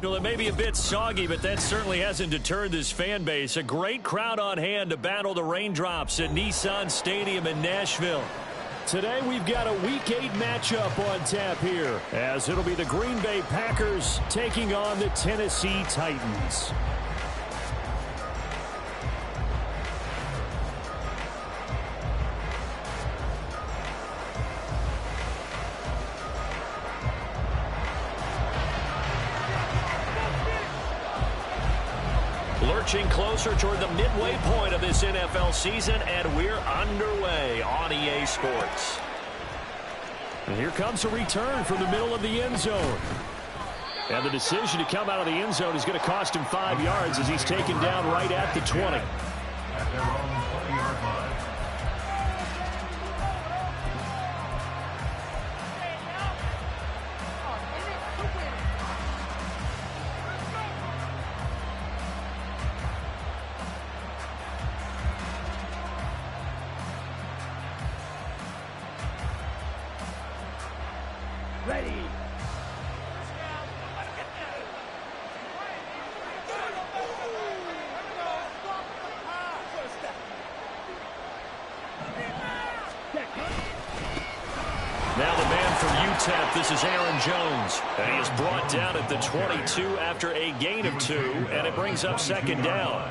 Well, it may be a bit soggy, but that certainly hasn't deterred this fan base. A great crowd on hand to battle the raindrops at Nissan Stadium in Nashville. Today we've got a Week 8 matchup on tap here, as it'll be the Green Bay Packers taking on the Tennessee Titans. Lurching closer toward the midway point of this NFL season, and we're underway on EA Sports. And here comes a return from the middle of the end zone. And the decision to come out of the end zone is going to cost him 5 yards as he's taken down right at the 20. At their own 20-yard line. Ready. Now the man from UTEP, this is Aaron Jones. And he is brought down at the 22 after a gain of 2, and it brings up second down.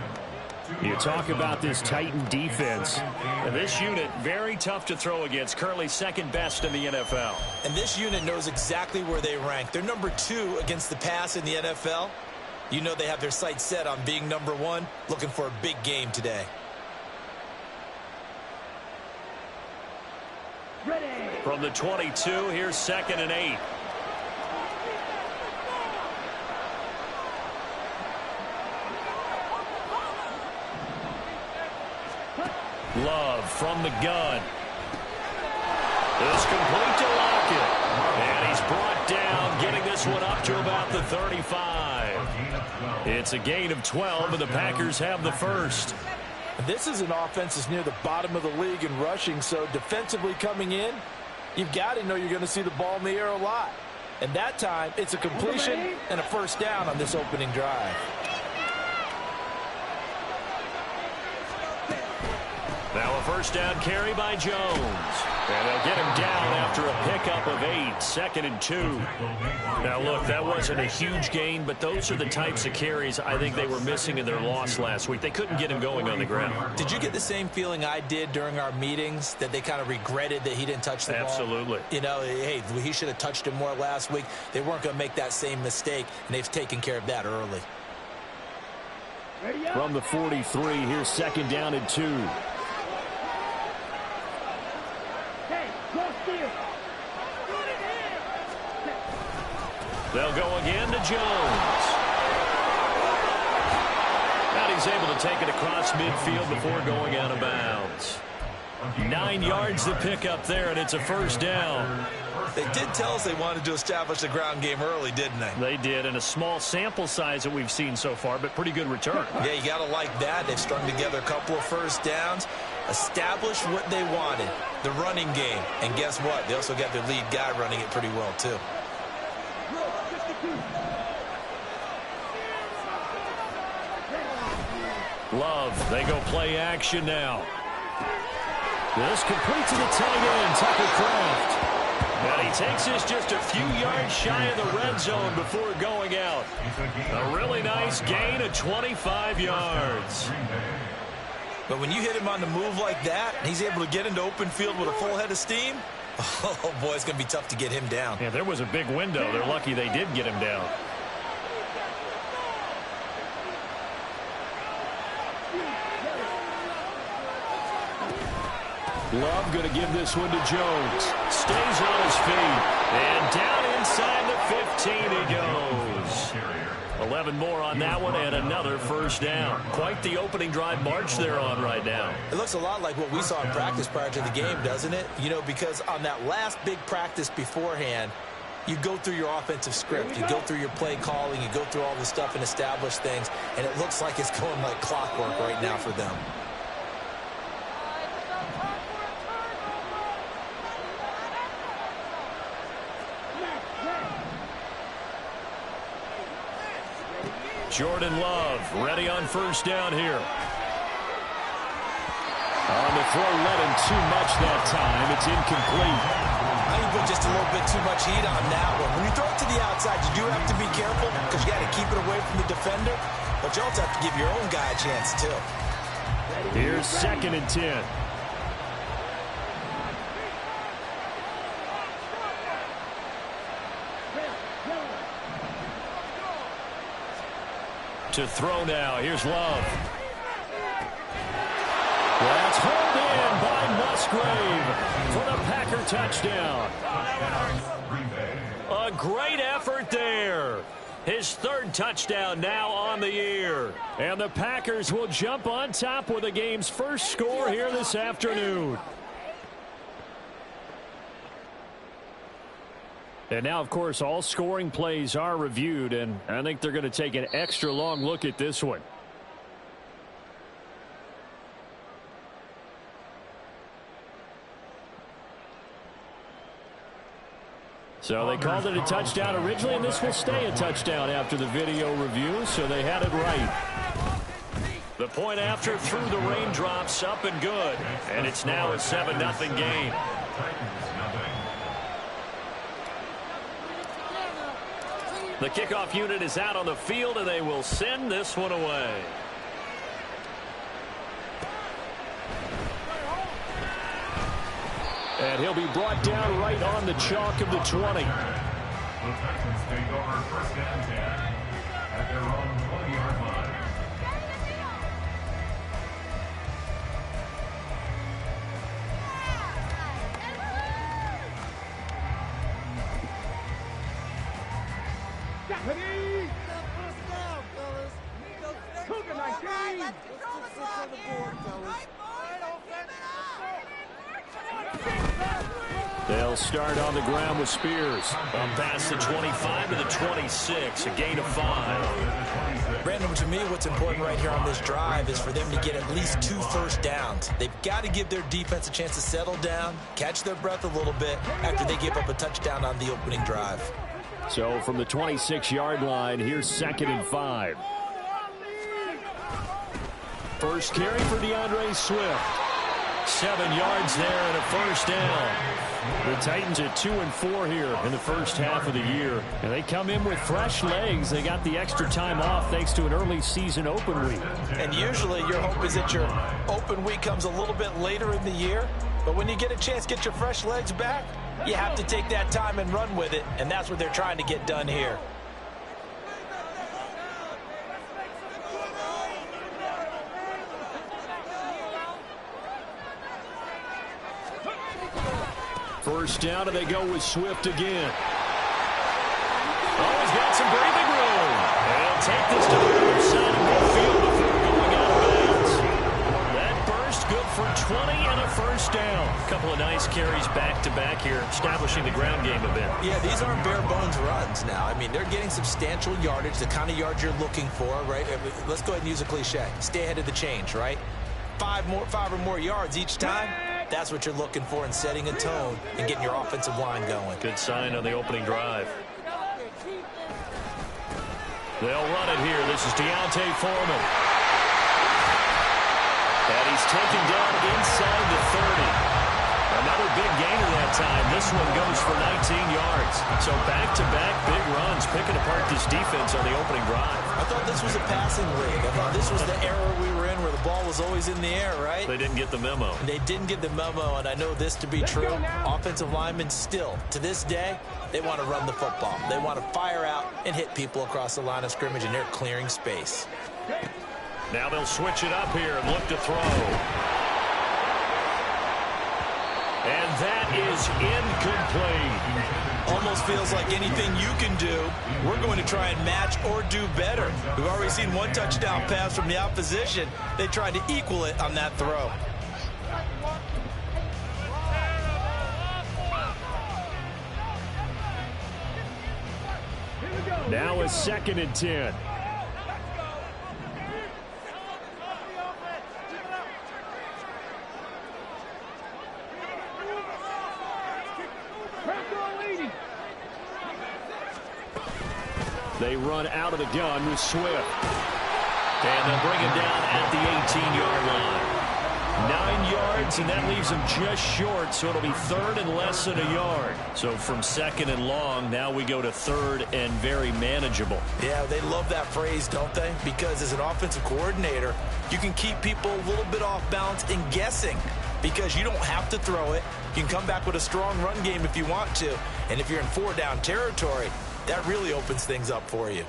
You talk about this Titan defense. And this unit, very tough to throw against, currently second best in the NFL. And this unit knows exactly where they rank. They're number 2 against the pass in the NFL. You know they have their sights set on being number 1, looking for a big game today. Ready. From the 22, here's 2nd and 8. Love from the gun. It's complete to Lockett. And he's brought down, getting this one up to about the 35. It's a gain of 12, and the Packers have the first. This is an offense that's near the bottom of the league in rushing, so defensively coming in, you've got to know you're going to see the ball in the air a lot. And that time, it's a completion and a first down on this opening drive. Now a first down carry by Jones. And they'll get him down after a pickup of 8, 2nd and 2. Now, look, that wasn't a huge gain, but those are the types of carries I think they were missing in their loss last week. They couldn't get him going on the ground. Did you get the same feeling I did during our meetings, that they kind of regretted that he didn't touch the ball? Absolutely. You know, hey, he should have touched him more last week. They weren't going to make that same mistake, and they've taken care of that early. From the 43, here's 2nd down and 2. They'll go again to Jones. And he's able to take it across midfield before going out of bounds. 9 yards to pick up there, and it's a first down. They did tell us they wanted to establish the ground game early, didn't they? They did, and a small sample size that we've seen so far, but pretty good return. Yeah, you got to like that. They've strung together a couple of first downs, established what they wanted, the running game. And guess what? They also got their lead guy running it pretty well, too. Love, they go play action now. This complete to the tight end, Tucker Kraft. And he takes this just a few yards shy of the red zone before going out. A really nice gain of 25 yards. But when you hit him on the move like that, and he's able to get into open field with a full head of steam, oh, boy, it's going to be tough to get him down. Yeah, there was a big window. They're lucky they did get him down. Love going to give this one to Jones. Stays on his feet. And down inside the 15 he goes. 11 more on that one and another first down. Quite the opening drive march they're on right now. It looks a lot like what we saw in practice prior to the game, doesn't it? You know, because on that last big practice beforehand, you go through your offensive script. You go through your play calling. You go through all the stuff and establish things. And it looks like it's going like clockwork right now for them. Jordan Love ready on first down here. On the throw, led him too much that time. It's incomplete. I think you put just a little bit too much heat on that one. When you throw it to the outside, you do have to be careful because you got to keep it away from the defender. But you also have to give your own guy a chance, too. Here's 2nd and 10. To throw now. Here's Love. That's hauled in by Musgrave for the Packer touchdown. A great effort there. His 3rd touchdown now on the year. And the Packers will jump on top with the game's first score here this afternoon. And now, of course, all scoring plays are reviewed, and I think they're going to take an extra long look at this one. So they called it a touchdown originally, and this will stay a touchdown after the video review, so they had it right. The point after through the raindrops, up and good. And it's now a 7-0 game. The kickoff unit is out on the field, and they will send this one away. And he'll be brought down right on the chalk of the 20. The Texans take over 1st and 10 at their own 20-yard line. They'll start on the ground with Spears. Up past the 25 to the 26, a gain of 5. Brandon, to me, what's important right here on this drive is for them to get at least 2 first downs. They've got to give their defense a chance to settle down, catch their breath a little bit after they give up a touchdown on the opening drive. So from the 26-yard line, here's 2nd and 5. First carry for DeAndre Swift. 7 yards there and a first down. The Titans are 2-4 here in the first half of the year. And they come in with fresh legs. They got the extra time off thanks to an early season open week. And usually your hope is that your open week comes a little bit later in the year. But when you get a chance to get your fresh legs back, you have to take that time and run with it. And that's what they're trying to get done here. First down, and they go with Swift again. Oh, he's got some breathing room. And he'll take this to the other side of midfield before going out of bounds. That burst good for 20 and a first down. A couple of nice carries back-to-back here, establishing the ground game a bit. Yeah, these aren't bare-bones runs now. I mean, they're getting substantial yardage, the kind of yards you're looking for, right? Let's go ahead and use a cliche. Stay ahead of the change, right? 5 or more yards each time. That's what you're looking for in setting a tone and getting your offensive line going. Good sign on the opening drive. They'll run it here. This is Deontay Foreman. And he's taken down inside the 30. Another big gainer that time. This one goes for 19 yards. So back-to-back big runs, picking apart this defense on the opening drive. I thought this was a passing league. I thought this was the era we were in where the ball was always in the air, right? They didn't get the memo. They didn't get the memo, and I know this to be true. Offensive linemen still, to this day, they want to run the football. They want to fire out and hit people across the line of scrimmage, and they're clearing space. Now they'll switch it up here and look to throw. And that is incomplete. Almost feels like anything you can do, we're going to try and match or do better. We've already seen one touchdown pass from the opposition. They tried to equal it on that throw. Now a 2nd and 10. They run out of the gun with Swift. And they'll bring him down at the 18-yard line. 9 yards, and that leaves him just short, so it'll be third and less than a yard. So from second and long, now we go to third and very manageable. Yeah, they love that phrase, don't they? Because as an offensive coordinator, you can keep people a little bit off balance and guessing because you don't have to throw it. You can come back with a strong run game if you want to. And if you're in 4-down territory, that really opens things up for you.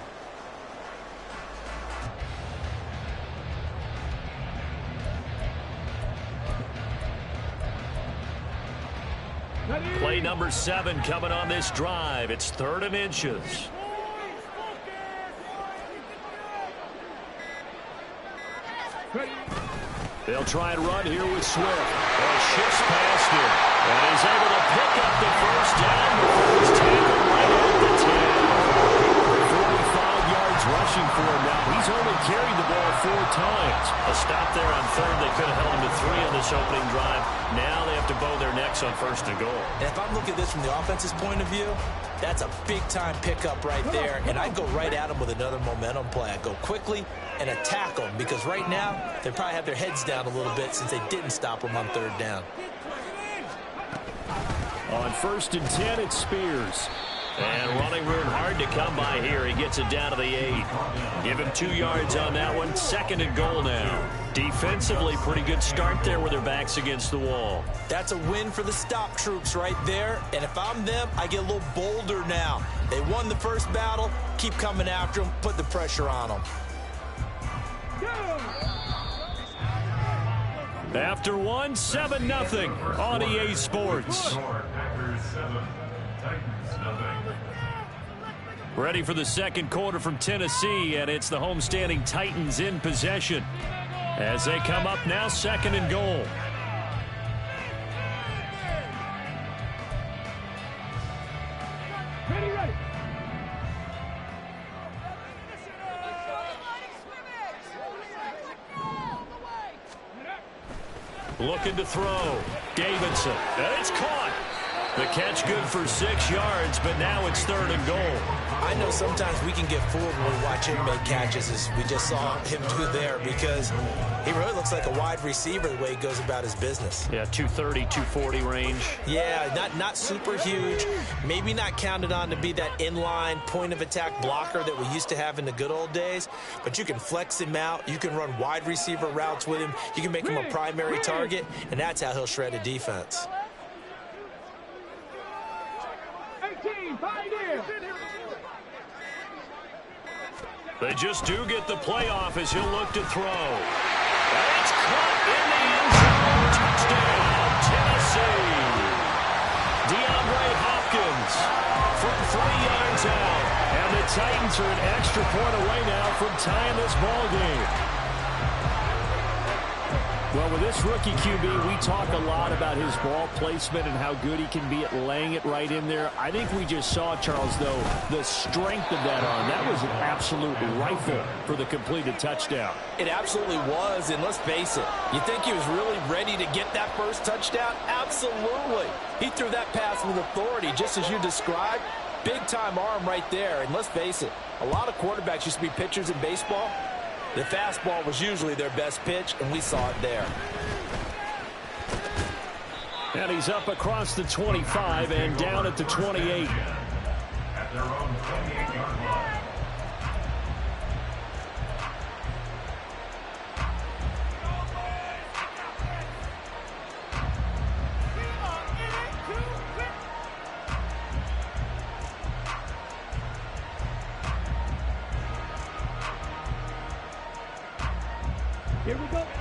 Play number 7 coming on this drive. It's 3rd and inches. They'll try and run here with Swift. Shifts past him. And is able to pick up the first down before he's tackled right at the 10. 45 yards rushing for him now. He's only carried the ball 4 times. A stop there on 3rd. They could have held him to 3 on this opening drive. Now they have to bow their necks on 1st and goal. And if I'm looking at this from the offense's point of view, that's a big-time pickup right there. And I'd go right at him with another momentum play. I'd go quickly and attack them because right now they probably have their heads down a little bit since they didn't stop him on 3rd down. On 1st and 10, it's Spears. And running room hard to come by here. He gets it down to the 8. Give him 2 yards on that one. 2nd and goal now. Defensively, pretty good start there with their backs against the wall. That's a win for the stop troops right there. And if I'm them, I get a little bolder now. They won the first battle. Keep coming after them. Put the pressure on them. After 1, 7-0 on EA Sports. Ready for the second quarter from Tennessee, and it's the homestanding Titans in possession as they come up now 2nd and goal. Ready. Looking to throw. Davidson. And it's caught. The catch good for 6 yards, but now it's 3rd and goal. I know sometimes we can get fooled when we watch him make catches, as we just saw him do there, because he really looks like a wide receiver the way he goes about his business. Yeah, 230, 240 range. Yeah, not super huge. Maybe not counted on to be that inline point-of-attack blocker that we used to have in the good old days, but you can flex him out. You can run wide receiver routes with him. You can make him a primary target, and that's how he'll shred a defense. They just do get the playoff as he'll look to throw. And it's caught in the end zone. Touchdown, Tennessee. DeAndre Hopkins from 3 yards out. And the Titans are an extra point away now from tying this ball game. Well, with this rookie QB, we talk a lot about his ball placement and how good he can be at laying it right in there. I think we just saw, Charles, though, the strength of that arm. That was an absolute rifle for the completed touchdown. It absolutely was, and let's face it, you think he was really ready to get that first touchdown? Absolutely. He threw that pass with authority, just as you described. Big-time arm right there, and let's face it, a lot of quarterbacks used to be pitchers in baseball. The fastball was usually their best pitch, and we saw it there. And he's up across the 25 and down at the 28. At their own 28-yard line.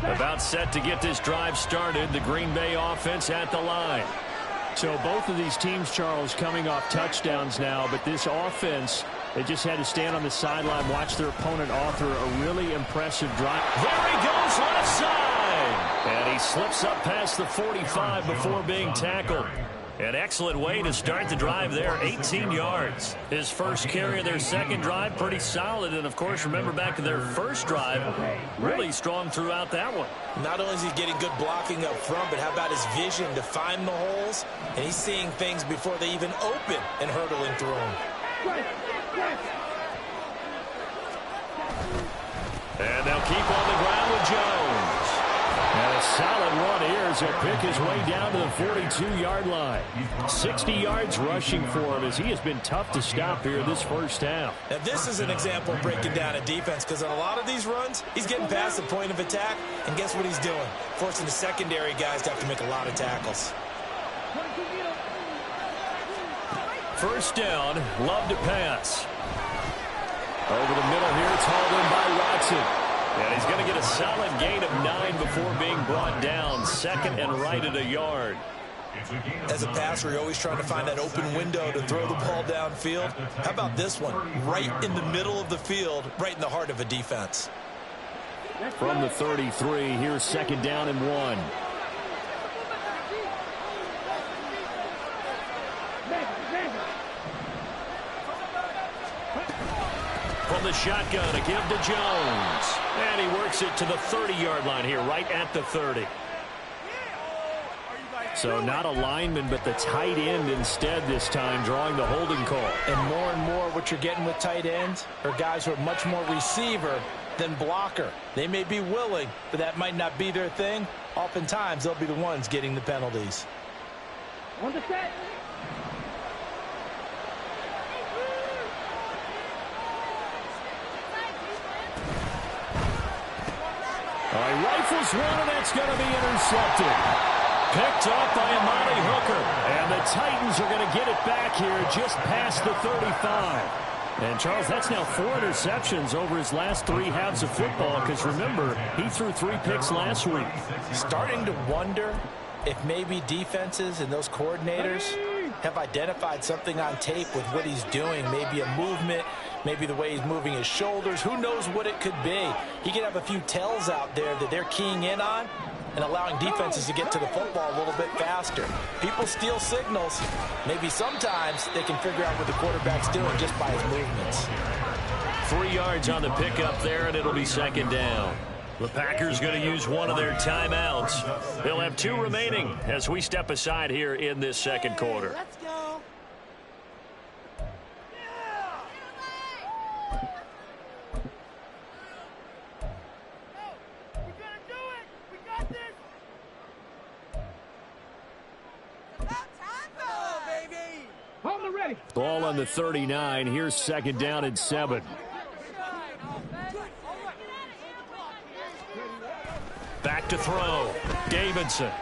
About set to get this drive started. The Green Bay offense at the line. So both of these teams, Charles, coming off touchdowns now, but this offense, they just had to stand on the sideline, watch their opponent author a really impressive drive. There he goes left side. And he slips up past the 45 before being tackled. An excellent way to start the drive there, 18 yards. His first carry of their second drive, pretty solid. And, of course, remember back to their first drive, really strong throughout that one. Not only is he getting good blocking up front, but how about his vision to find the holes? And he's seeing things before they even open and hurdling through them. And they'll keep on the ground with Jones. And a solid run here as he'll pick his way down to the 42-yard line. 60 yards rushing for him as he has been tough to stop here this first half. Now, this is an example of breaking down a defense because on a lot of these runs, he's getting past the point of attack, and guess what he's doing? Forcing the secondary guys to have to make a lot of tackles. First down, Love to pass. Over the middle here, it's hauled in by Watson. And he's going to get a solid gain of 9 before being brought down. Second and right at a yard. As a passer, you're always trying to find that open window to throw the ball downfield. How about this one? Right in the middle of the field, right in the heart of a defense. From the 33, here's second down and 1. From the shotgun, a give to Jones. And he works it to the 30-yard line here, right at the 30. So not a lineman, but the tight end instead this time, drawing the holding call. And more what you're getting with tight ends are guys who are much more receiver than blocker. They may be willing, but that might not be their thing. Oftentimes, they'll be the ones getting the penalties. On the set. He rifles one, and that's going to be intercepted. Picked off by Amani Hooker. And the Titans are going to get it back here just past the 35. And, Charles, that's now 4 interceptions over his last 3 halves of football because, remember, he threw 3 picks last week. Starting to wonder if maybe defenses and those coordinators have identified something on tape with what he's doing, maybe a movement, maybe the way he's moving his shoulders. Who knows what it could be? He could have a few tells out there that they're keying in on and allowing defenses to get to the football a little bit faster. People steal signals. Maybe sometimes they can figure out what the quarterback's doing just by his movements. 3 yards on the pickup there, and it'll be second down. The Packers going to use one of their timeouts. They'll have 2 remaining as we step aside here in this second quarter. Let's go. We're gonna do it. We got this. About time, go, baby. Hold it ready. Ball on the 39. Here's second down and 7. Back to throw. Davidson. Oh,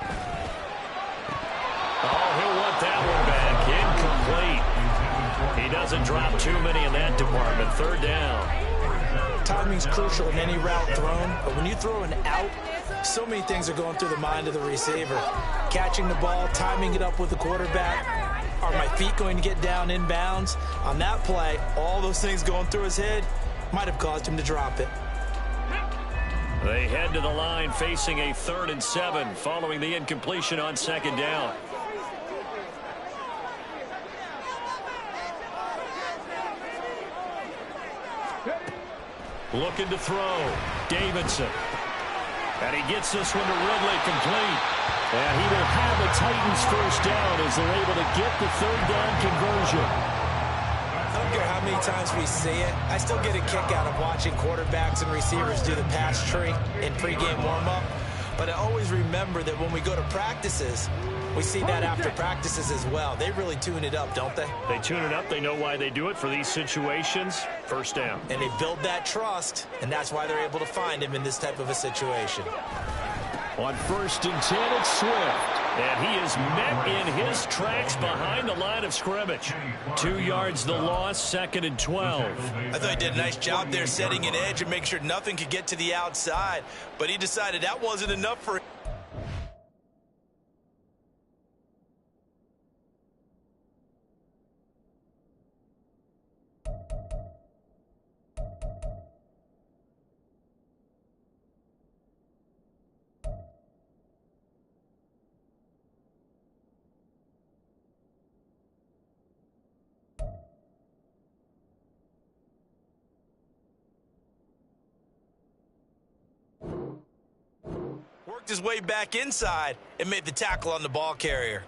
he'll want that one back. Incomplete. He doesn't drop too many in that department. Third down. Timing's crucial in any route thrown, but when you throw an out, so many things are going through the mind of the receiver. Catching the ball, timing it up with the quarterback. Are my feet going to get down in bounds? On that play, all those things going through his head might have caused him to drop it. They head to the line facing a 3rd and 7 following the incompletion on second down. Looking to throw. Davidson. And he gets this one to Ridley complete. And he will have the Titans first down as they're able to get the 3rd down conversion. I don't care how many times we see it. I still get a kick out of watching quarterbacks and receivers do the pass tree in pregame warm-up. But I always remember that when we go to practices, we see that after practices as well. They really tune it up, don't they? They tune it up. They know why they do it for these situations. First down. And they build that trust, and that's why they're able to find him in this type of a situation. On 1st and 10, it's Swift. And he is met in his tracks behind the line of scrimmage. 2 yards the loss, 2nd and 12. I thought he did a nice job there setting an edge and make sure nothing could get to the outside. But he decided that wasn't enough for him. Worked his way back inside and made the tackle on the ball carrier.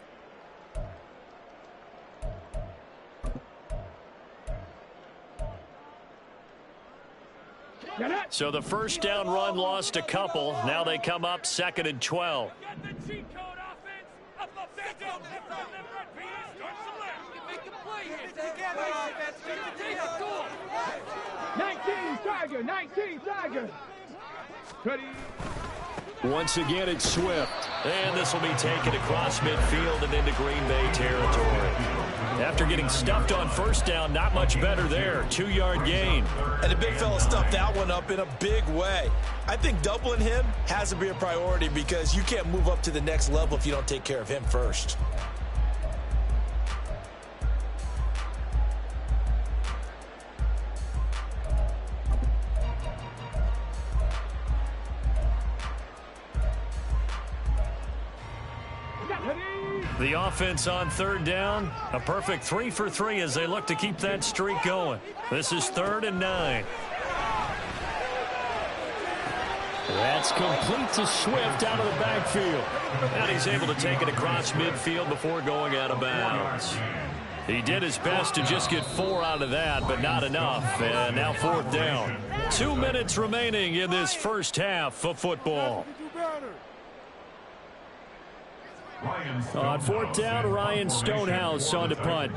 So the first down run lost a couple. Now they come up 2nd and 12. Once again, it's Swift. And this will be taken across midfield and into Green Bay territory. After getting stuffed on first down, not much better there. 2-yard gain. And the big fella stuffed that one up in a big way. I think doubling him has to be a priority because you can't move up to the next level if you don't take care of him first. The offense on 3rd down, a perfect 3 for 3 as they look to keep that streak going. This is 3rd and 9. That's complete to Swift out of the backfield. And he's able to take it across midfield before going out of bounds. He did his best to just get 4 out of that, but not enough. And now 4th down. 2 minutes remaining in this first half of football. On 4th down, Ryan Stonehouse on to punt.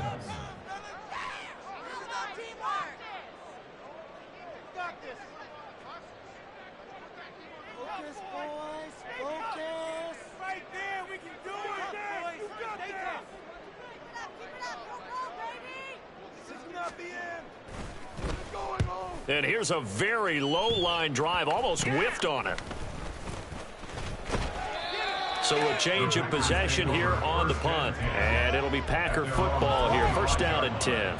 And here's a very low line drive, almost whiffed on it. So a change of possession here on the punt. And it'll be Packer football here. 1st down and 10.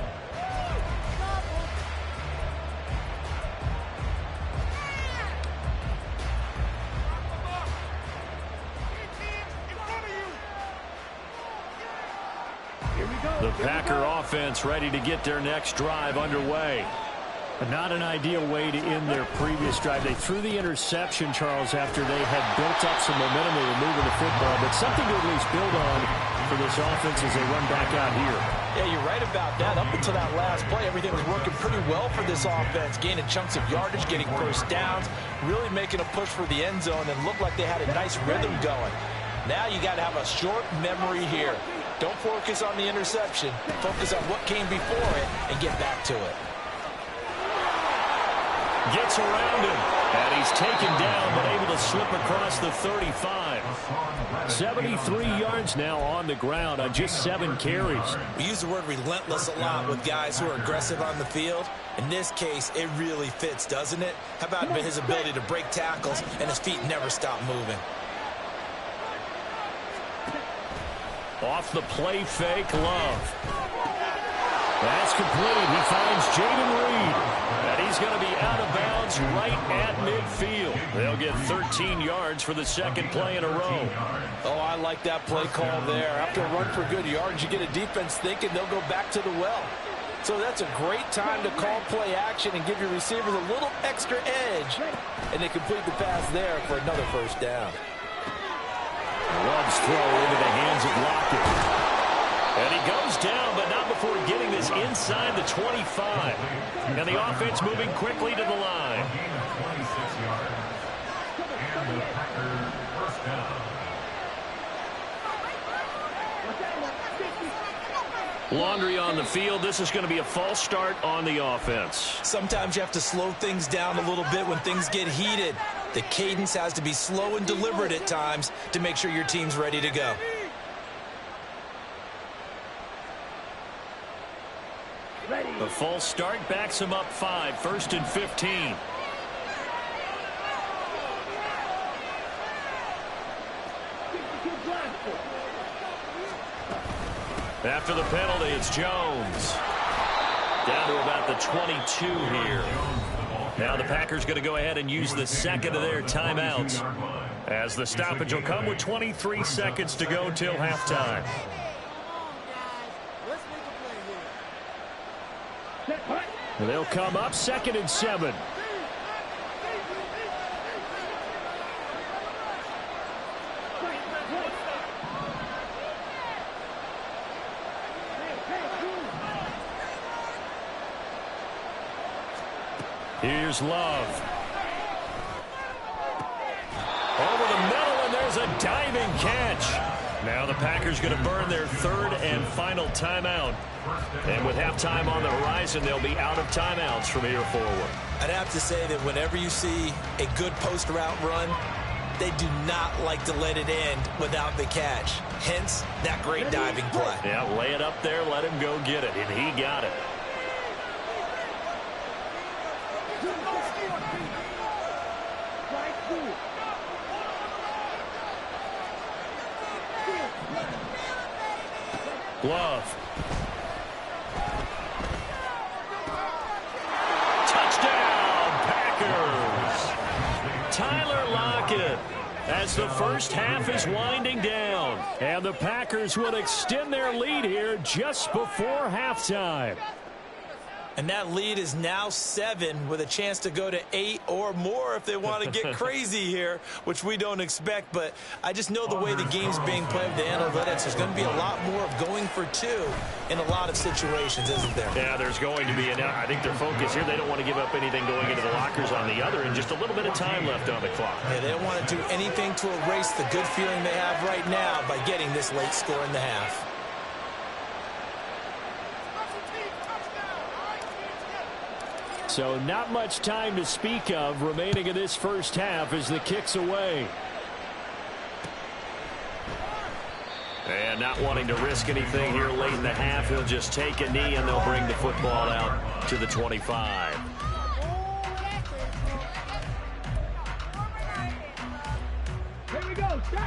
The Packer offense ready to get their next drive underway. Not an ideal way to end their previous drive. They threw the interception, Charles, after they had built up some momentum. They were moving the football, but something to at least build on for this offense as they run back out here. Yeah, you're right about that. Up until that last play, everything was working pretty well for this offense, gaining chunks of yardage, getting first downs, really making a push for the end zone, and looked like they had a nice rhythm going. Now you got to have a short memory here. Don't focus on the interception. Focus on what came before it and get back to it. Gets around him, and he's taken down, but able to slip across the 35. 73 yards now on the ground on just 7 carries. We use the word relentless a lot with guys who are aggressive on the field. In this case, it really fits, doesn't it? How about his ability to break tackles and his feet never stop moving? Off the play fake, Love. That's complete. He finds Jaden Reed. And he's going to be out of bounds right at midfield. They'll get 13 yards for the 2nd play in a row. Oh, I like that play call there. After a run for good yards, you get a defense thinking they'll go back to the well. So that's a great time to call play action and give your receivers a little extra edge. And they complete the pass there for another first down. Love's throw into the hands of Lockett. And he goes down, but not before getting this inside the 25. And the offense moving quickly to the line. And the Packers first down. Laundry on the field. This is going to be a false start on the offense. Sometimes you have to slow things down a little bit when things get heated. The cadence has to be slow and deliberate at times to make sure your team's ready to go. The false start backs him up 5, 1st and 15. After the penalty, it's Jones. Down to about the 22 here. Now the Packers going to go ahead and use the 2nd of their timeouts, as the stoppage will come with 23 seconds to go till halftime. They'll come up 2nd and 7. Here's Love. Over the middle, and there's a diving catch. Now the Packers going to burn their third and final timeout. And with halftime on the horizon, they'll be out of timeouts from here forward. I'd have to say that whenever you see a good post route run, they do not like to let it end without the catch. Hence, that great diving play. Yeah, lay it up there, let him go get it, and he got it. Love. Touchdown, Packers. Tyler Lockett, as the first half is winding down. And the Packers will extend their lead here just before halftime. And that lead is now 7 with a chance to go to 8 or more if they want to get crazy here, which we don't expect. But I just know the way the game's being played with the analytics, there's going to be a lot more of going for 2 in a lot of situations, isn't there? Yeah, there's going to be. And I think their focus here, they don't want to give up anything going into the lockers on the other, and just a little bit of time left on the clock. Yeah, they don't want to do anything to erase the good feeling they have right now by getting this late score in the half. So not much time to speak of remaining in this first half as the kick's away. And not wanting to risk anything here late in the half, he'll just take a knee and they'll bring the football out to the 25.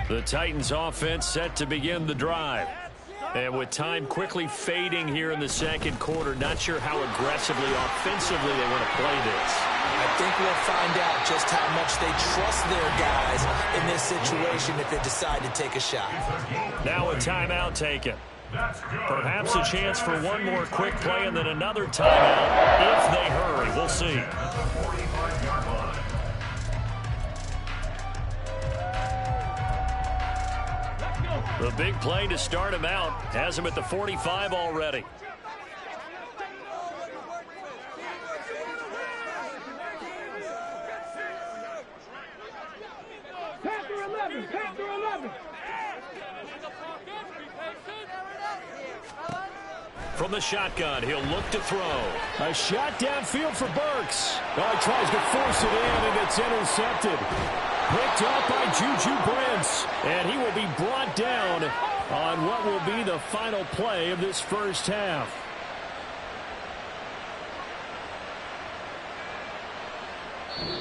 The Titans offense set to begin the drive. And with time quickly fading here in the second quarter, not sure how aggressively, offensively they want to play this. I think we'll find out just how much they trust their guys in this situation if they decide to take a shot. Now a timeout taken. Perhaps a chance for one more quick play and then another timeout if they hurry. We'll see. The big play to start him out has him at the 45 already. Packer 11. From the shotgun, he'll look to throw. A shot downfield for Burks. Oh, he tries to force it in, and it's intercepted. Picked up by Juju Brents, and he will be brought down on what will be the final play of this first half.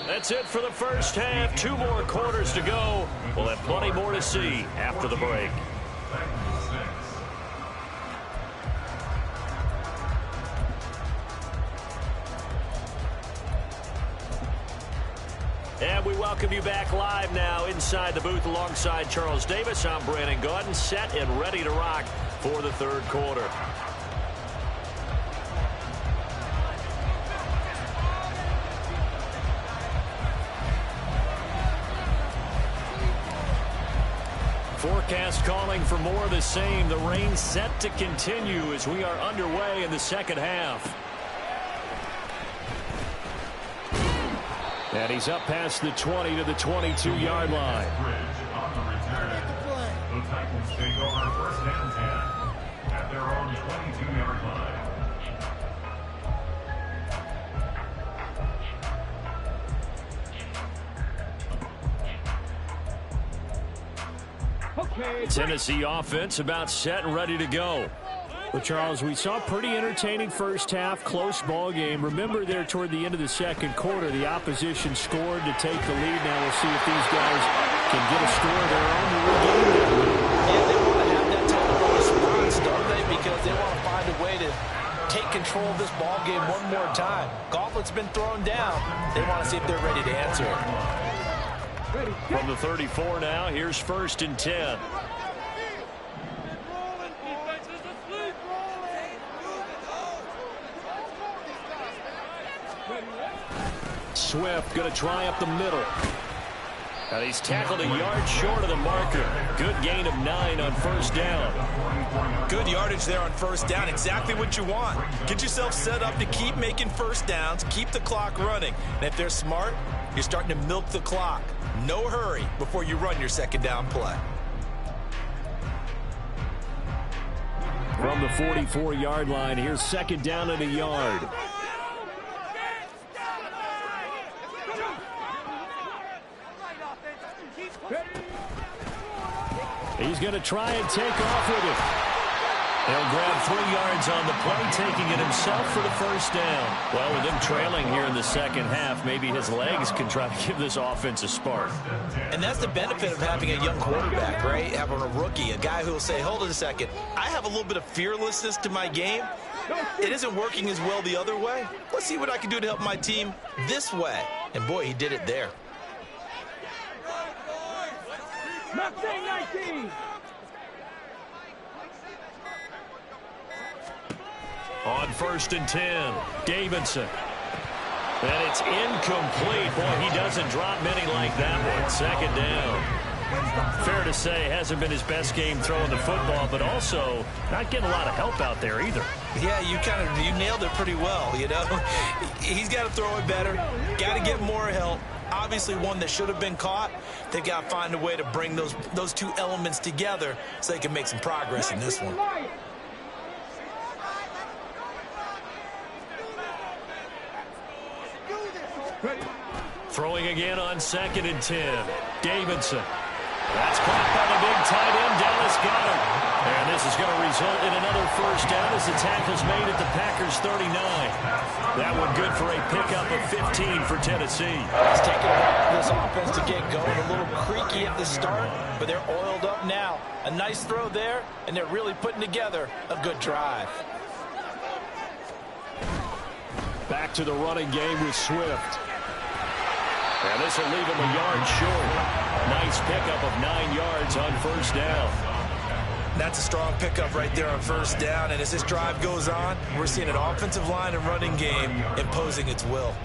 That's it for the first half. 2 more quarters to go. We'll have plenty more to see after the break. And we welcome you back live now inside the booth alongside Charles Davis. I'm Brandon Gaudin, set and ready to rock for the third quarter. Forecast calling for more of the same. The rain set to continue as we are underway in the second half. And he's up past the 20 to the 22-yard line. The Titans take over first and 10 at their own 22-yard line. Okay. Tennessee offense about set and ready to go. Well, Charles, we saw a pretty entertaining first half, close ball game. Remember there toward the end of the second quarter, the opposition scored to take the lead. Now we'll see if these guys can get a score of their own to regain that lead. Yeah, they want to have that type of response, don't they? Because they want to find a way to take control of this ball game one more time. Gauntlet's been thrown down. They want to see if they're ready to answer it. From the 34 now, here's first and 10. Swift going to try up the middle. And he's tackled a yard short of the marker. Good gain of 9 on first down. Good yardage there on first down. Exactly what you want. Get yourself set up to keep making first downs, keep the clock running. And if they're smart, you're starting to milk the clock. No hurry before you run your second down play. From the 44-yard line, here's second down and a yard. He's going to try and take off with it. He'll grab 3 yards on the play, taking it himself for the first down. Well, with him trailing here in the second half, maybe his legs can try to give this offense a spark. And that's the benefit of having a young quarterback, right? Having a rookie, a guy who will say, hold it a second, I have a little bit of fearlessness to my game. It isn't working as well the other way. Let's see what I can do to help my team this way. And boy, he did it there. Mustang 19. On first and 10, Davidson. And it's incomplete. Boy, he doesn't drop many like that one. Second down. Fair to say, hasn't been his best game throwing the football, but also not getting a lot of help out there either. Yeah, you nailed it pretty well, you know. He's got to throw it better. Got to get more help. Obviously one that should have been caught. They've got to find a way to bring those two elements together so they can make some progress in this one. Throwing again on second and 10. Davidson. That's caught by the big tight end, Dallas Goedert. And this is going to result in another first down as the tackle's made at the Packers' 39. That one good for a pickup of 15 for Tennessee. It's taken a while for this offense to get going. A little creaky at the start, but they're oiled up now. A nice throw there, and they're really putting together a good drive. Back to the running game with Swift. And this will leave him a yard short. Nice pickup of 9 yards on first down. That's a strong pickup right there on first down. And as this drive goes on, we're seeing an offensive line and running game imposing its will.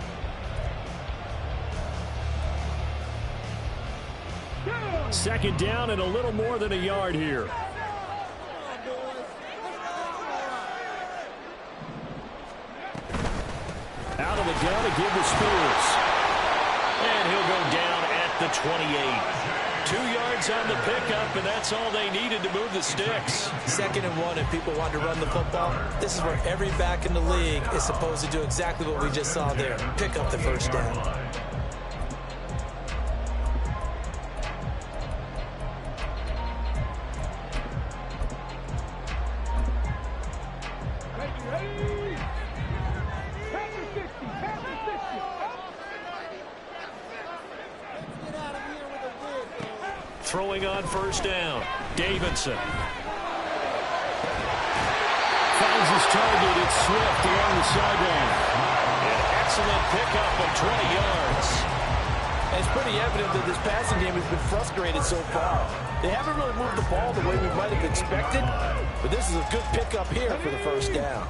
Second down and a little more than a yard here. Out of the gun to give to Spears. And he'll go down at the 28. 2 yards on the pickup, and that's all they needed to move the sticks. 2nd and 1, and people want to run the football. This is where every back in the league is supposed to do exactly what we just saw there. Pick up the first down. Throwing on first down, Davidson. Finds his target, it's Swift along the sideline. An excellent pickup of 20 yards. It's pretty evident that this passing game has been frustrated so far. They haven't really moved the ball the way we might have expected, but this is a good pickup here for the first down.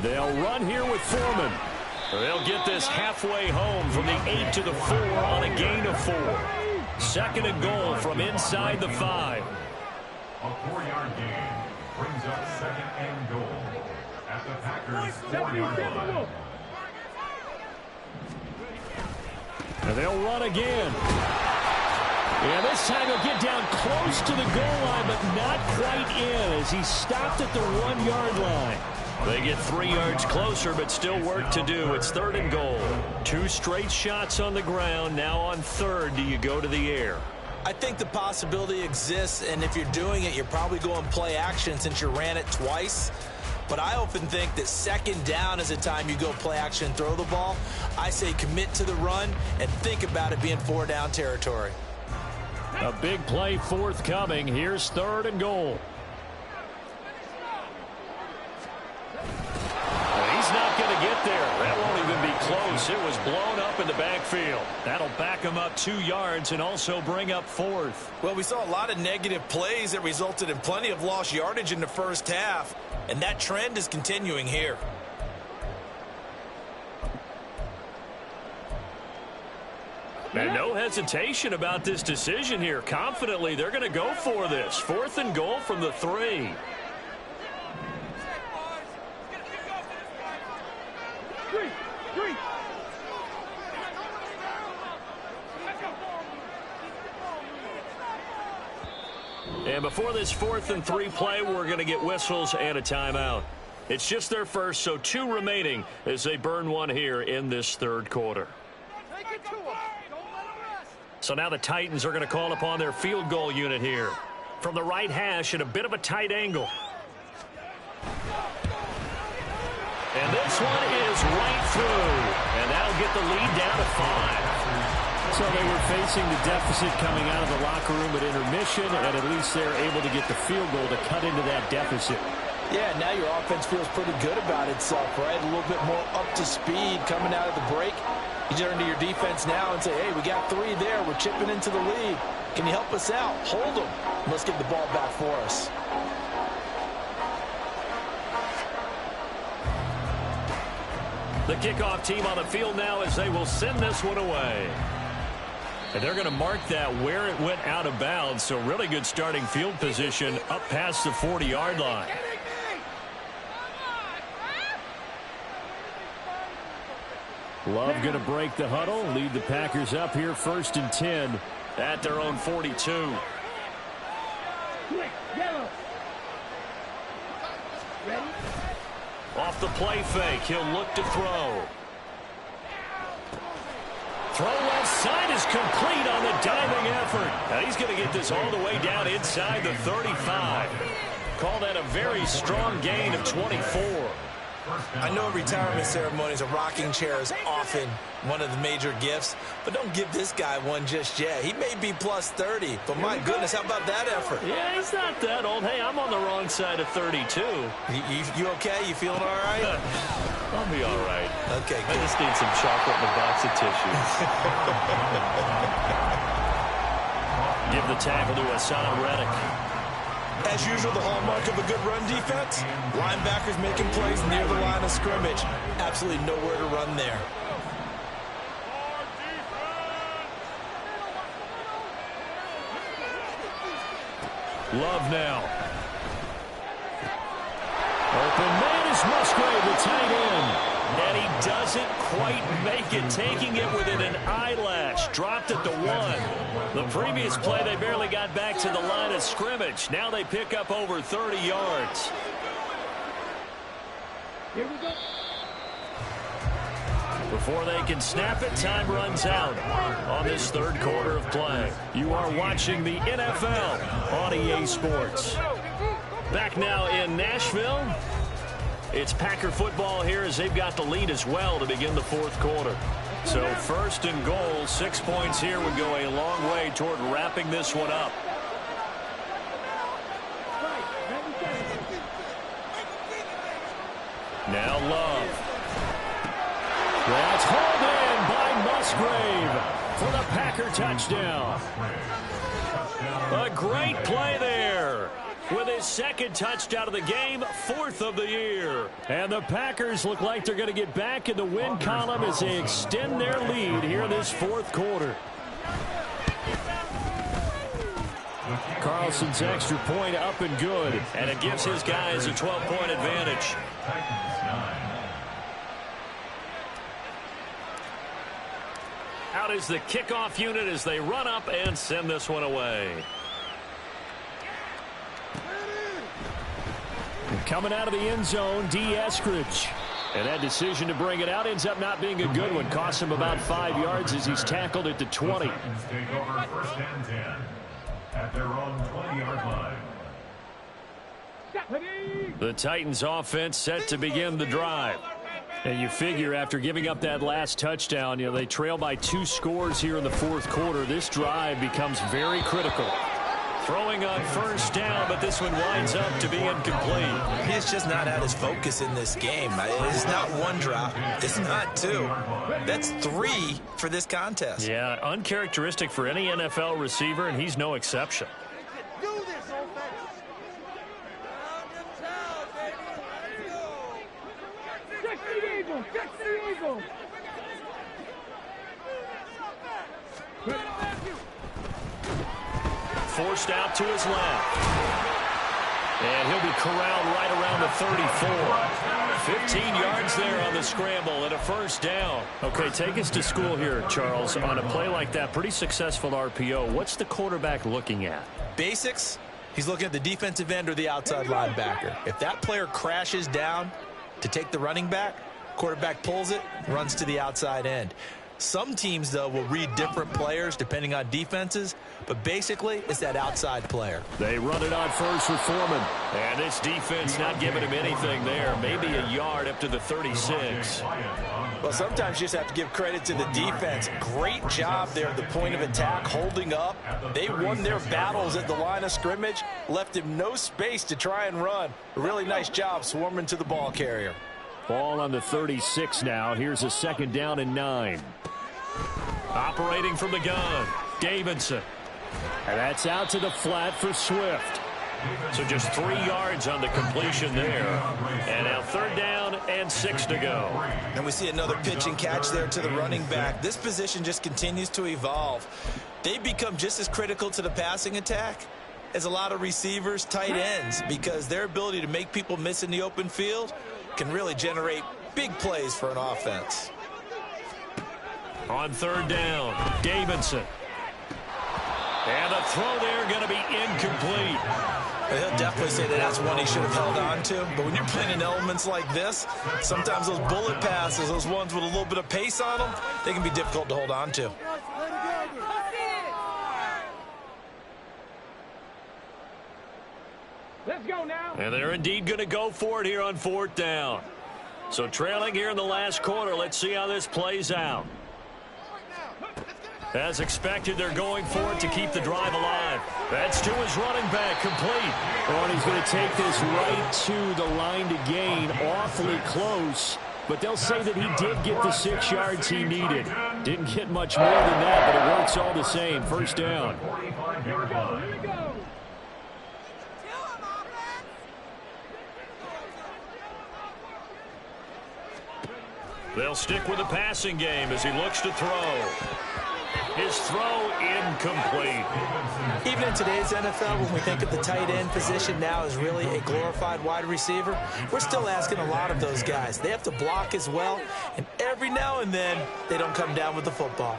They'll run here with Foreman. They'll get this halfway home from the 8 to the 4 on a gain of 4. 2nd and goal from inside the 5. A 4-yard gain brings up 2nd and goal at the Packers' 4-yard line. And they'll run again. And this time he'll get down close to the goal line, but not quite in as he stopped at the 1-yard line. They get 3 yards closer, but still work to do. It's 3rd and goal. 2 straight shots on the ground. Now on 3rd, do you go to the air? I think the possibility exists, and if you're doing it, you're probably going play action since you ran it twice. But I often think that 2nd down is the time you go play action and throw the ball. I say commit to the run and think about it being 4-down territory. A big play forthcoming. Here's 3rd and goal. He's not going to get there. That won't even be close. It was blown up in the backfield. That'll back him up 2 yards and also bring up 4th. Well, we saw a lot of negative plays that resulted in plenty of lost yardage in the first half, and that trend is continuing here. And no hesitation about this decision here. Confidently, they're going to go for this. 4th and goal from the 3. And before this 4th and 3 play, we're going to get whistles and a timeout. It's just their first, so 2 remaining as they burn one here in this 3rd quarter. So now the Titans are going to call upon their field goal unit here. From the right hash at a bit of a tight angle. And this one is right through. And that'll get the lead down to 5. So they were facing the deficit coming out of the locker room at intermission, and at least they're able to get the field goal to cut into that deficit. Yeah, now your offense feels pretty good about itself, right? A little bit more up to speed coming out of the break. You turn to your defense now and say, hey, we got 3 there. We're chipping into the lead. Can you help us out? Hold them. Let's get the ball back for us. The kickoff team on the field now as they will send this one away. And they're going to mark that where it went out of bounds. So really good starting field position up past the 40-yard line. Love going to break the huddle, lead the Packers up here 1st and 10 at their own 42. Off the play fake, he'll look to throw. Throw left side is complete on the diving effort. Now he's going to get this all the way down inside the 35. Call that a very strong gain of 24. I know retirement ceremonies, a rocking chair is often one of the major gifts, but don't give this guy one just yet. He may be plus 30, but my goodness, how about that effort? Yeah, he's not that old. Hey, I'm on the wrong side of 32. You okay? You feeling all right? I'll be all right. Okay, good. I just need some chocolate and a box of tissues. Give the tackle to Hassan Reddick. As usual, the hallmark of a good run defense, linebackers making plays near the line of scrimmage. Absolutely nowhere to run there. Love now. Open man is Musgrave, the tight end. And he doesn't quite make it, taking it within an eyelash. Dropped at the 1. The previous play, they barely got back to the line of scrimmage. Now they pick up over 30 yards. Here we go. Before they can snap it, time runs out on this 3rd quarter of play. You are watching the NFL on EA Sports. Back now in Nashville. It's Packer football here as they've got the lead as well to begin the 4th quarter. So 1st and goal, 6 points here would go a long way toward wrapping this one up. Now Love. That's hauled in by Musgrave for the Packer touchdown. A great play there. With his 2nd touchdown of the game, 4th of the year. And the Packers look like they're going to get back in the win column as they extend their lead here in this 4th quarter. Carlson's extra point up and good. And it gives his guys a 12-point advantage. Out is the kickoff unit as they run up and send this one away. Coming out of the end zone, D. Eskridge. And that decision to bring it out ends up not being a good one. Costs him about 5 yards as he's tackled at the 20. Take over 1st and 10 at their own 20-yard line. The Titans offense set to begin the drive. And you figure after giving up that last touchdown, they trail by 2 scores here in the 4th quarter. This drive becomes very critical. Throwing on 1st down, but this one winds up to be incomplete. He's just not at his focus in this game. It's not 1 drop. It's not 2. That's 3 for this contest. Yeah, uncharacteristic for any NFL receiver, and he's no exception. Do this, old man. Check the eagle. Check the eagle. forced out to his left. And he'll be corralled right around the 34. 15 yards there on the scramble and a first down. Okay, take us to school here, Charles. On a play like that, pretty successful RPO. What's the quarterback looking at? Basics. He's looking at the defensive end or the outside linebacker. If that player crashes down to take the running back, quarterback pulls it, runs to the outside end. Some teams, though, will read different players depending on defenses, but basically it's that outside player. They run it on first with Foreman. And this defense not giving him anything there. Maybe a yard up to the 36. Well, sometimes you just have to give credit to the defense. Great job there at the point of attack, holding up. They won their battles at the line of scrimmage, left him no space to try and run. A really nice job swarming to the ball carrier. Ball on the 36 now. Here's a 2nd down and 9. Operating from the gun, Davidson. And that's out to the flat for Swift. So just 3 yards on the completion there. And now 3rd down and 6 to go. And we see another pitch and catch there to the running back. This position just continues to evolve. They become just as critical to the passing attack as a lot of receivers, tight ends, because their ability to make people miss in the open field can really generate big plays for an offense. On 3rd down, Davidson. And the throw there going to be incomplete. He'll definitely say that that's one he should have held on to. But when you're playing in elements like this, sometimes those bullet passes, those ones with a little bit of pace on them, they can be difficult to hold on to. Let's go now. And they're indeed going to go for it here on 4th down. So trailing here in the last quarter. Let's see how this plays out. As expected, they're going for it to keep the drive alive. That's to his running back, complete. Oh, and he's going to take this right to the line to gain, awfully close. But they'll say that he did get the 6 yards he needed. Didn't get much more than that, but it works all the same. 1st down. Here we go. Here we go. They'll stick with the passing game as he looks to throw. His throw incomplete. Even in today's NFL, when we think of the tight end position now as really a glorified wide receiver, we're still asking a lot of those guys. They have to block as well, and every now and then they don't come down with the football.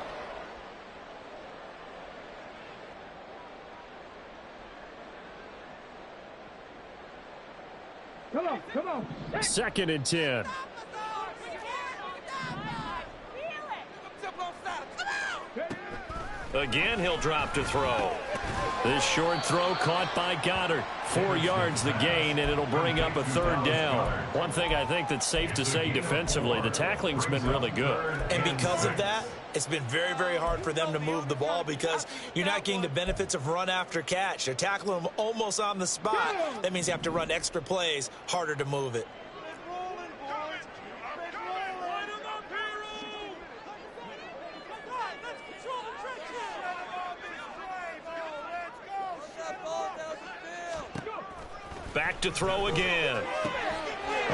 Come on, come on. 2nd and 10. Again, he'll drop to throw. This short throw caught by Goddard. 4 yards the gain, and it'll bring up a 3rd down. One thing I think that's safe to say defensively, the tackling's been really good. And because of that, it's been very, very hard for them to move the ball because you're not getting the benefits of run after catch. They're tackling them almost on the spot. That means you have to run extra plays, harder to move it. Back to throw again. All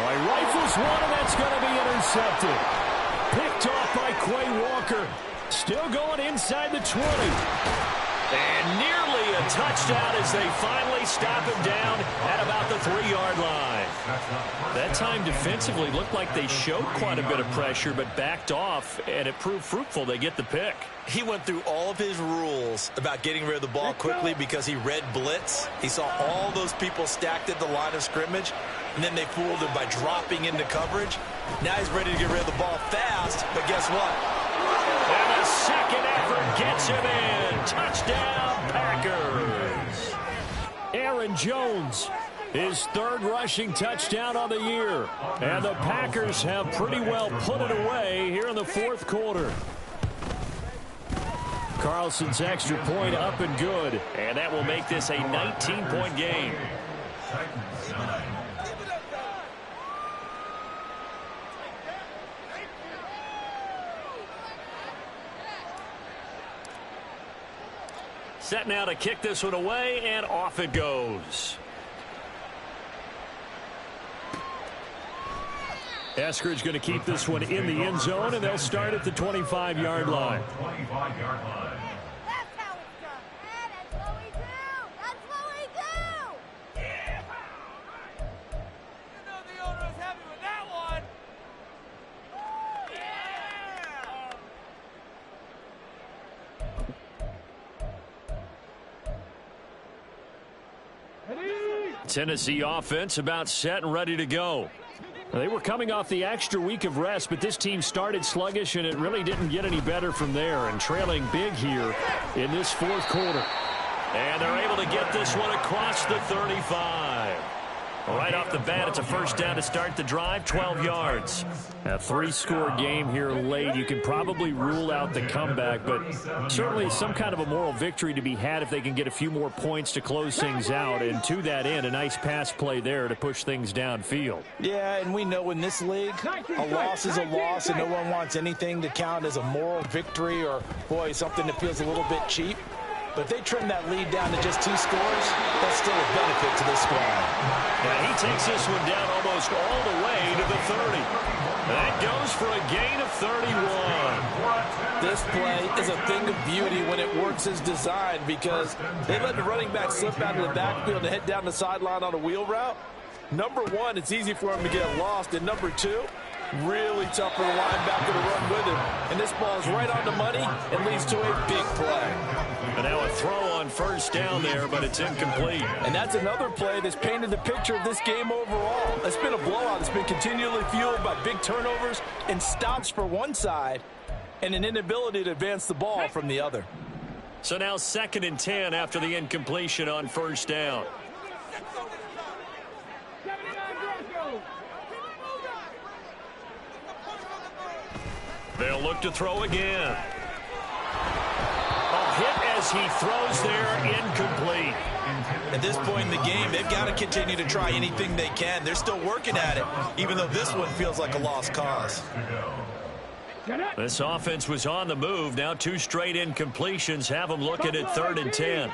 right, rifles one, and that's going to be intercepted. Picked off by Quay Walker. Still going inside the 20. And nearly a touchdown as they finally stop him down at about the 3-yard line. That time defensively looked like they showed quite a bit of pressure but backed off, and it proved fruitful. They get the pick. He went through all of his rules about getting rid of the ball quickly because he read blitz. He saw all those people stacked at the line of scrimmage, and then they fooled him by dropping into coverage. Now he's ready to get rid of the ball fast, but guess what? And a second effort gets him in. Touchdown, Packers. Aaron Jones, his 3rd rushing touchdown on the year. And the Packers have pretty well put it away here in the 4th quarter. Carlson's extra point up and good. And that will make this a 19-point game. Set now to kick this one away, and off it goes. Eskridge going to keep this one in the end zone, and they'll start at the 25-yard line. That's how it's done. That's what we do. Tennessee offense about set and ready to go. They were coming off the extra week of rest, but this team started sluggish, and it really didn't get any better from there, and trailing big here in this fourth quarter. And they're able to get this one across the 35. Right off the bat, it's a first down to start the drive, 12 yards. A 3-score game here late. You can probably rule out the comeback, but certainly some kind of a moral victory to be had if they can get a few more points to close things out. And to that end, a nice pass play there to push things downfield. Yeah, and we know in this league, a loss is a loss, and no one wants anything to count as a moral victory or, boy, something that feels a little bit cheap. But if they trim that lead down to just 2 scores, that's still a benefit to this squad. Yeah, he takes this one down almost all the way to the 30. That goes for a gain of 31. This play is a thing of beauty when it works as designed, because they let the running back slip out of the backfield and head down the sideline on a wheel route. Number one, it's easy for him to get lost. And number two, really tough for the linebacker to run with him. And this ball is right on the money and leads to a big play. And now a throw on first down there, but it's incomplete. And that's another play that's painted the picture of this game overall. It's been a blowout. It's been continually fueled by big turnovers and stops for one side and an inability to advance the ball from the other. So now 2nd and 10 after the incompletion on first down. They'll look to throw again. A hit as he throws there, incomplete. At this point in the game, they've got to continue to try anything they can. They're still working at it, even though this one feels like a lost cause. This offense was on the move. Now 2 straight incompletions have them looking at 3rd and 10.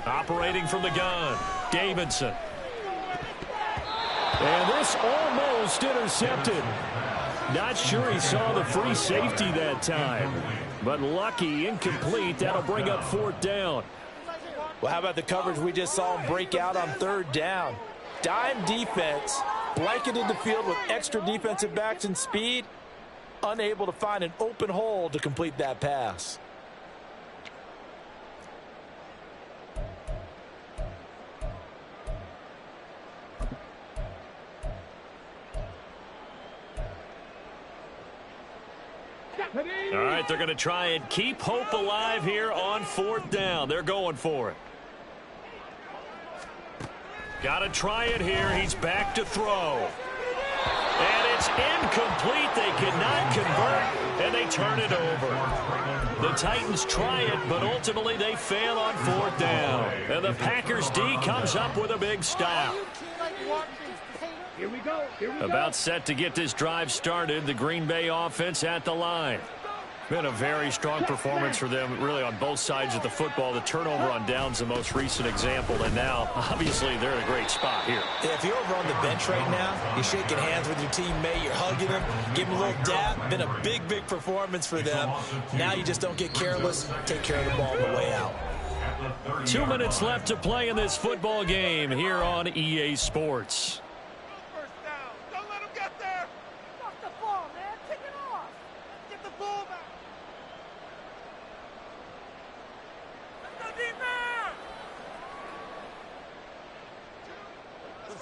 Operating from the gun, Davidson. And this almost intercepted. Not sure he saw the free safety that time. But lucky, incomplete. That'll bring up 4th down. Well, how about the coverage we just saw him break out on 3rd down? Dime defense, blanketed the field with extra defensive backs and speed. Unable to find an open hole to complete that pass. All right, they're going to try and keep hope alive here on 4th down. They're going for it. Got to try it here. He's back to throw. And it's incomplete. They cannot convert, and they turn it over. The Titans try it, but ultimately they fail on 4th down. And the Packers D comes up with a big stop. Here we go. About set to get this drive started. The Green Bay offense at the line. Been a very strong performance for them, really, on both sides of the football. The turnover on downs, the most recent example, and now, obviously, they're in a great spot here. Yeah, if you're over on the bench right now, you're shaking hands with your teammate, you're hugging them, giving them a little dap. Been a big, big performance for them. Now you just don't get careless. Take care of the ball on the way out. 2 minutes left to play in this football game here on EA Sports. Don't let him get there. Fuck the ball, man. Kick it off. Get the ball back.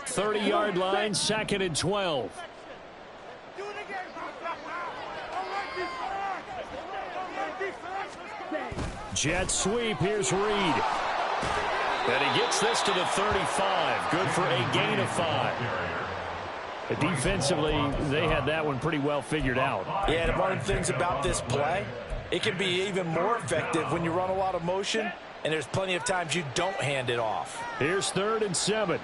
30-yard line, 2nd and 12. Do it again. Jet sweep. Here's Reed. And he gets this to the 35. Good for a gain of 5. Defensively, they had that one pretty well figured out. Yeah, and one of the things about this play, it can be even more effective when you run a lot of motion, and there's plenty of times you don't hand it off. Here's 3rd and 7.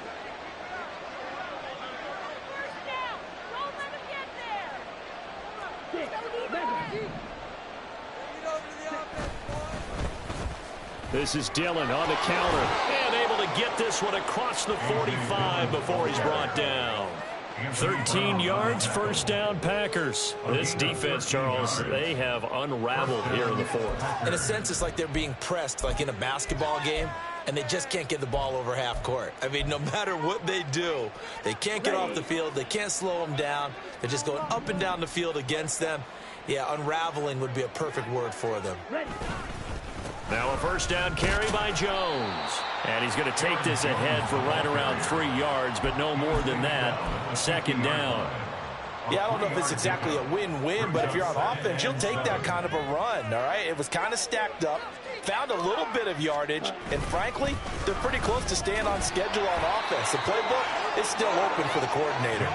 This is Dillon on the counter, and able to get this one across the 45 before he's brought down. 13 yards, first down, Packers. This defense, Charles, they have unraveled here in the 4th. In a sense, it's like they're being pressed like in a basketball game, and they just can't get the ball over half court. I mean, no matter what they do, they can't get off the field. They can't slow them down. They're just going up and down the field against them. Yeah, unraveling would be a perfect word for them. Now a first down carry by Jones. And he's going to take this ahead for right around 3 yards, but no more than that. Second down. Yeah, I don't know if it's exactly a win-win, but if you're on offense, you'll take that kind of a run, all right? It was kind of stacked up, found a little bit of yardage, and frankly, they're pretty close to staying on schedule on offense. The playbook is still open for the coordinator.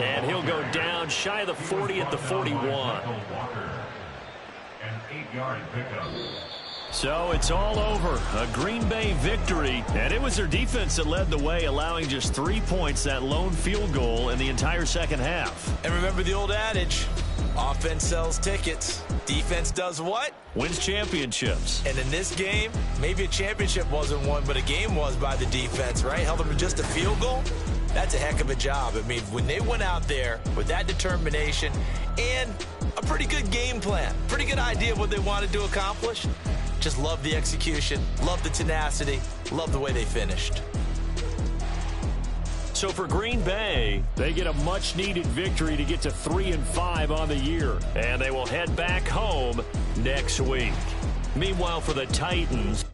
And he'll go down shy of the 40 at the 41. An 8-yard pickup. So it's all over. A Green Bay victory. And it was their defense that led the way, allowing just 3 points, that lone field goal in the entire second half. And remember the old adage, offense sells tickets. Defense does what? Wins championships. And in this game, maybe a championship wasn't won, but a game was by the defense, right? Held them to just a field goal. That's a heck of a job. I mean, when they went out there with that determination and a pretty good game plan, pretty good idea of what they wanted to accomplish, just love the execution, love the tenacity, love the way they finished. So for Green Bay, they get a much-needed victory to get to 3-5 on the year. And they will head back home next week. Meanwhile, for the Titans,